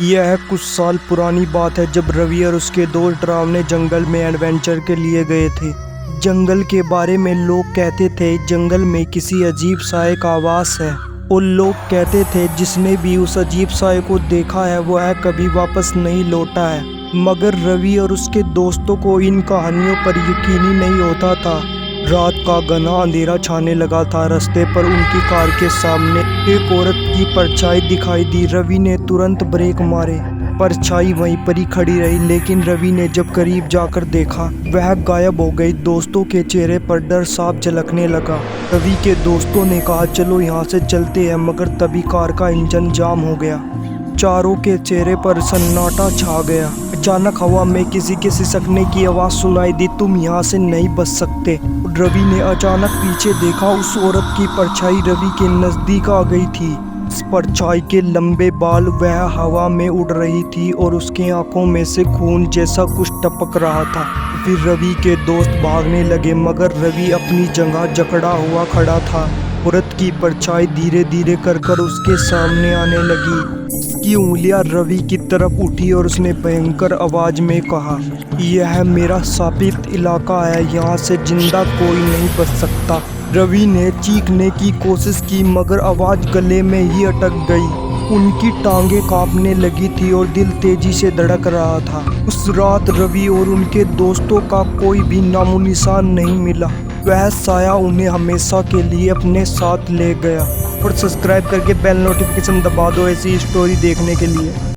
यह कुछ साल पुरानी बात है जब रवि और उसके दोस्त डरावने जंगल में एडवेंचर के लिए गए थे। जंगल के बारे में लोग कहते थे जंगल में किसी अजीब साए का आवास है और लोग कहते थे जिसने भी उस अजीब साए को देखा है वह कभी वापस नहीं लौटा है। मगर रवि और उसके दोस्तों को इन कहानियों पर यकीन ही नहीं होता था। रात का घना अंधेरा छाने लगा था। रास्ते पर उनकी कार के सामने एक औरत की परछाई दिखाई दी। रवि ने तुरंत ब्रेक मारे। परछाई वहीं पर ही खड़ी रही, लेकिन रवि ने जब करीब जाकर देखा वह गायब हो गई। दोस्तों के चेहरे पर डर साफ झलकने लगा। रवि के दोस्तों ने कहा चलो यहाँ से चलते हैं, मगर तभी कार का इंजन जाम हो गया। चारों के चेहरे पर सन्नाटा छा गया। अचानक हवा में किसी के सिसकने की आवाज़ सुनाई दी, तुम यहाँ से नहीं बच सकते। रवि ने अचानक पीछे देखा, उस औरत की परछाई रवि के नज़दीक आ गई थी। इस परछाई के लंबे बाल, वह हवा में उड़ रही थी और उसकी आंखों में से खून जैसा कुछ टपक रहा था। फिर रवि के दोस्त भागने लगे, मगर रवि अपनी जगह जकड़ा हुआ खड़ा था। औरत की परछाई धीरे धीरे कर उसके सामने आने लगी। उसकी उंगलियां रवि की तरफ उठी और उसने भयंकर आवाज में कहा, यह मेरा शापित इलाका है, यहाँ से जिंदा कोई नहीं बच सकता। रवि ने चीखने की कोशिश की, मगर आवाज गले में ही अटक गई। उनकी टांगें कांपने लगी थी और दिल तेजी से धड़क रहा था। उस रात रवि और उनके दोस्तों का कोई भी नामो निशान नहीं मिला। वह साया उन्हें हमेशा के लिए अपने साथ ले गया। और सब्सक्राइब करके बेल नोटिफिकेशन दबा दो ऐसी स्टोरी देखने के लिए।